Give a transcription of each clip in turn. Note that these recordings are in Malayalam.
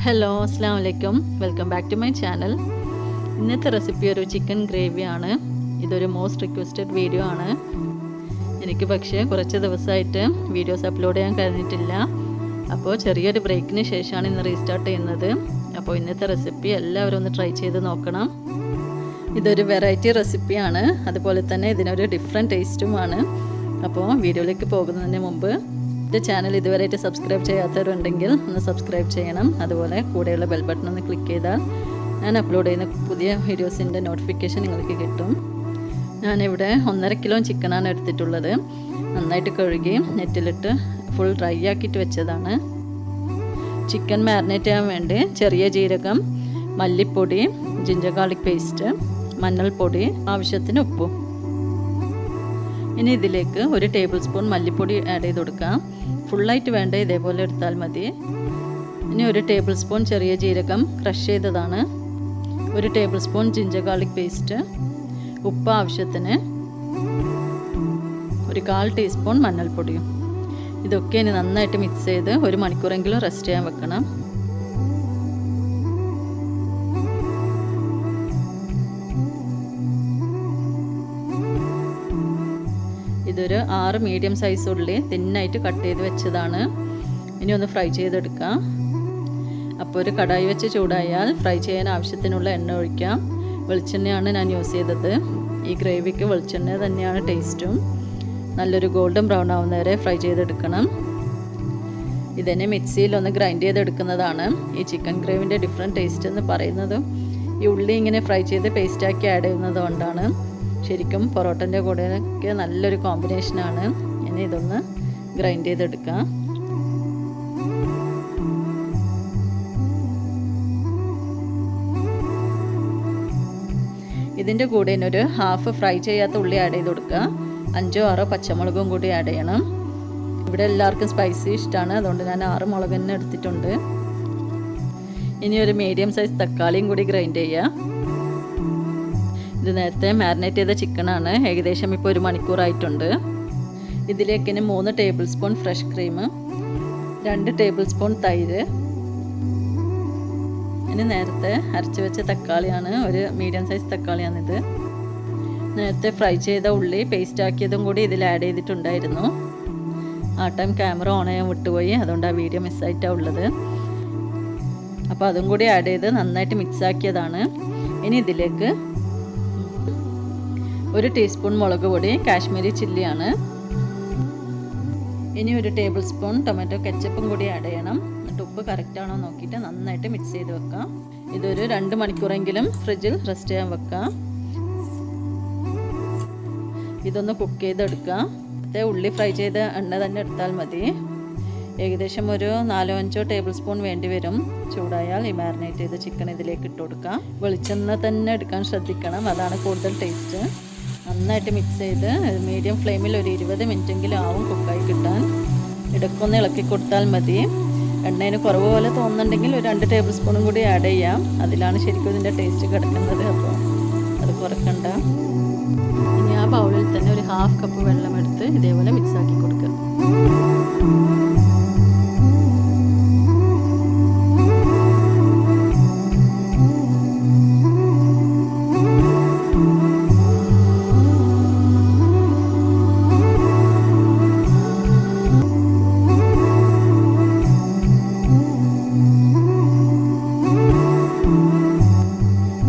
ഹലോ അസ്സാം വലൈക്കും welcome back to my channel. ഇന്നത്തെ റെസിപ്പി ഒരു ചിക്കൻ ഗ്രേവിയാണ്. ഇതൊരു മോസ്റ്റ് റിക്വസ്റ്റഡ് വീഡിയോ ആണ്. എനിക്ക് പക്ഷേ കുറച്ച് ദിവസമായിട്ട് വീഡിയോസ് അപ്ലോഡ് ചെയ്യാൻ കഴിഞ്ഞിട്ടില്ല. അപ്പോൾ ചെറിയൊരു ബ്രേക്കിന് ശേഷമാണ് ഇന്ന് റീസ്റ്റാർട്ട് ചെയ്യുന്നത്. അപ്പോൾ ഇന്നത്തെ റെസിപ്പി എല്ലാവരും ഒന്ന് ട്രൈ ചെയ്ത് നോക്കണം. ഇതൊരു വെറൈറ്റി റെസിപ്പിയാണ്, അതുപോലെ തന്നെ ഇതിനൊരു ഡിഫറെൻറ്റ് ടേസ്റ്റുമാണ്. അപ്പോൾ വീഡിയോയിലേക്ക് പോകുന്നതിന് മുമ്പ് എൻ്റെ ചാനൽ ഇതുവരെയായിട്ട് സബ്സ്ക്രൈബ് ചെയ്യാത്തവരുണ്ടെങ്കിൽ ഒന്ന് സബ്സ്ക്രൈബ് ചെയ്യണം. അതുപോലെ കൂടെയുള്ള ബെൽ ബട്ടൺ ഒന്ന് ക്ലിക്ക് ചെയ്താൽ ഞാൻ അപ്ലോഡ് ചെയ്യുന്ന പുതിയ വീഡിയോസിൻ്റെ നോട്ടിഫിക്കേഷൻ നിങ്ങൾക്ക് കിട്ടും. ഞാനിവിടെ 1.5 കിലോ ചിക്കനാണ് എടുത്തിട്ടുള്ളത്. നന്നായിട്ട് കഴുകി നെറ്റിലിട്ട് ഫുൾ ഡ്രൈ ആക്കിയിട്ട് വെച്ചതാണ്. ചിക്കൻ മാരിനേറ്റ് ചെയ്യാൻ വേണ്ടി ചെറിയ ജീരകം, മല്ലിപ്പൊടി, ജിഞ്ചർ ഗാർലിക് പേസ്റ്റ്, മഞ്ഞൾപ്പൊടി, ആവശ്യത്തിന് ഉപ്പും. ഇനി ഇതിലേക്ക് 1 ടേബിൾ സ്പൂൺ മല്ലിപ്പൊടി ആഡ് ചെയ്ത് കൊടുക്കാം. ഫുള്ളായിട്ട് വേണ്ട, ഇതേപോലെ എടുത്താൽ മതി. ഇനി 1 ടേബിൾ സ്പൂൺ ചെറിയ ജീരകം ക്രഷ് ചെയ്തതാണ്, 1 table spoon ginger garlic paste, ഉപ്പ് ആവശ്യത്തിന്, 1/4 ടീസ്പൂൺ മഞ്ഞൾപ്പൊടിയും. ഇതൊക്കെ ഇനി നന്നായിട്ട് മിക്സ് ചെയ്ത് 1 മണിക്കൂറെങ്കിലും റെസ്റ്റ് ചെയ്യാൻ വെക്കണം. ഇതൊരു 6 മീഡിയം സൈസ് ഉള്ളി തിന്നായിട്ട് കട്ട് ചെയ്ത് വെച്ചതാണ്. ഇനി ഒന്ന് ഫ്രൈ ചെയ്തെടുക്കാം. അപ്പോൾ ഒരു കടായി വെച്ച് ചൂടായാൽ ഫ്രൈ ചെയ്യാൻ ആവശ്യത്തിനുള്ള എണ്ണ ഒഴിക്കാം. വെളിച്ചെണ്ണയാണ് ഞാൻ യൂസ് ചെയ്തത്. ഈ ഗ്രേവിക്ക് വെളിച്ചെണ്ണ തന്നെയാണ് ടേസ്റ്റും. നല്ലൊരു ഗോൾഡൻ ബ്രൗൺ ആവുന്ന വരെ ഫ്രൈ ചെയ്തെടുക്കണം. ഇതന്നെ മിക്സിയിൽ ഒന്ന് ഗ്രൈൻഡ് ചെയ്തെടുക്കുന്നതാണ് ഈ ചിക്കൻ ഗ്രേവിൻ്റെ ഡിഫറെൻറ്റ് ടേസ്റ്റ് എന്ന് പറയുന്നത്. ഈ ഉള്ളി ഇങ്ങനെ ഫ്രൈ ചെയ്ത് പേസ്റ്റാക്കി ആഡ് ചെയ്യുന്നത് കൊണ്ടാണ്. ശരിക്കും പൊറോട്ടൻ്റെ കൂടെയൊക്കെ നല്ലൊരു കോമ്പിനേഷനാണ്. ഇനി ഇതൊന്ന് ഗ്രൈൻഡ് ചെയ്തെടുക്കാം. ഇതിൻ്റെ കൂടെ ഇനൊരു ഹാഫ് ഫ്രൈ ചെയ്യാത്ത ഉള്ളി ആഡ് ചെയ്ത് കൊടുക്കുക. 5-6 പച്ചമുളകും കൂടി ആഡ് ചെയ്യണം. ഇവിടെ എല്ലാവർക്കും സ്പൈസി ഇഷ്ടമാണ്, അതുകൊണ്ട് ഞാൻ 6 മുളക് തന്നെ എടുത്തിട്ടുണ്ട്. ഇനി ഒരു മീഡിയം സൈസ് തക്കാളിയും കൂടി ഗ്രൈൻഡ് ചെയ്യുക. ഇത് നേരത്തെ മാരിനേറ്റ് ചെയ്ത ചിക്കനാണ്. ഏകദേശം ഇപ്പോൾ 1 മണിക്കൂറായിട്ടുണ്ട്. ഇതിലേക്ക് ഇനി 3 table spoon fresh cream, 2 table spoon തൈര്. ഇനി നേരത്തെ അരച്ച് വെച്ച തക്കാളിയാണ്, ഒരു മീഡിയം സൈസ് തക്കാളിയാണിത്. നേരത്തെ ഫ്രൈ ചെയ്ത ഉള്ളി പേസ്റ്റ് ആക്കിയതും കൂടി ഇതിൽ ആഡ് ചെയ്തിട്ടുണ്ടായിരുന്നു. ആ ടൈം ക്യാമറ ഓൺ ചെയ്യാൻ വിട്ടുപോയി, അതുകൊണ്ട് ആ വീഡിയോ മിസ്സായിട്ടാണ് ഉള്ളത്. അപ്പോൾ അതും കൂടി ആഡ് ചെയ്ത് നന്നായിട്ട് മിക്സ് ആക്കിയതാണ്. ഇനി ഇതിലേക്ക് 1 ടീസ്പൂൺ മുളക് പൊടി, കാശ്മീരി ചില്ലിയാണ്. ഇനി 1 ടേബിൾ സ്പൂൺ ടൊമാറ്റോ കെച്ചപ്പും കൂടി ആഡ് ചെയ്യണം. എന്നിട്ട് ഉപ്പ് കറക്റ്റ് ആണോ നോക്കിയിട്ട് നന്നായിട്ട് മിക്സ് ചെയ്ത് വെക്കാം. ഇതൊരു 2 മണിക്കൂറെങ്കിലും ഫ്രിഡ്ജിൽ റെസ്റ്റ് ചെയ്യാൻ വെക്കാം. ഇതൊന്ന് കുക്ക് ചെയ്തെടുക്കാം. ഉള്ളി ഫ്രൈ ചെയ്ത എണ്ണ തന്നെ എടുത്താൽ മതി. ഏകദേശം ഒരു 4-5 ടേബിൾ സ്പൂൺ വേണ്ടി വരും. ചൂടായാൽ ഈ മാരിനേറ്റ് ചെയ്ത ചിക്കൻ ഇതിലേക്ക് ഇട്ട് കൊടുക്കാം. വെളിച്ചെണ്ണ തന്നെ എടുക്കാൻ ശ്രദ്ധിക്കണം, അതാണ് കൂടുതൽ ടേസ്റ്റ്. നന്നായിട്ട് മിക്സ് ചെയ്ത് മീഡിയം ഫ്ലെയിമിൽ ഒരു 20 മിനിറ്റെങ്കിലും ആവും കുക്കായി കിട്ടാൻ. ഇടയ്ക്കൊന്ന് ഇളക്കി കൊടുത്താൽ മതി. എണ്ണയിൽ കുറവ് പോലെ തോന്നുന്നുണ്ടെങ്കിൽ ഒരു 2 ടേബിൾ സ്പൂണും കൂടി ആഡ് ചെയ്യാം. അതിലാണ് ശരിക്കും ഇതിൻ്റെ ടേസ്റ്റ് കിടക്കുന്നത്. അപ്പോൾ അത് കുറക്കണ്ട. ഇനി ആ ബൗളിൽ തന്നെ ഒരു 1/2 കപ്പ് വെള്ളം എടുത്ത് ഇതേപോലെ മിക്സ് ആക്കി കൊടുക്കുക.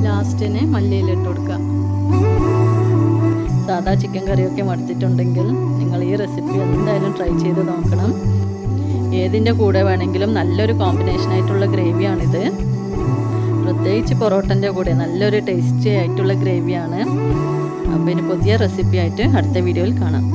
ലാസ്റ്റിന് മല്ലിയിലിട്ട് കൊടുക്കുക. സാധാ ചിക്കൻ കറിയൊക്കെ മടുത്തിട്ടുണ്ടെങ്കിൽ നിങ്ങൾ ഈ റെസിപ്പി എന്തായാലും ട്രൈ ചെയ്ത് നോക്കണം. ഏതിൻ്റെ കൂടെ വേണമെങ്കിലും നല്ലൊരു കോമ്പിനേഷനായിട്ടുള്ള ഗ്രേവിയാണിത്. പ്രത്യേകിച്ച് പൊറോട്ടൻ്റെ കൂടെ നല്ലൊരു ടേസ്റ്റി ആയിട്ടുള്ള ഗ്രേവിയാണ്. അപ്പോൾ ഇനി പുതിയ റെസിപ്പി ആയിട്ട് അടുത്ത വീഡിയോയിൽ കാണാം.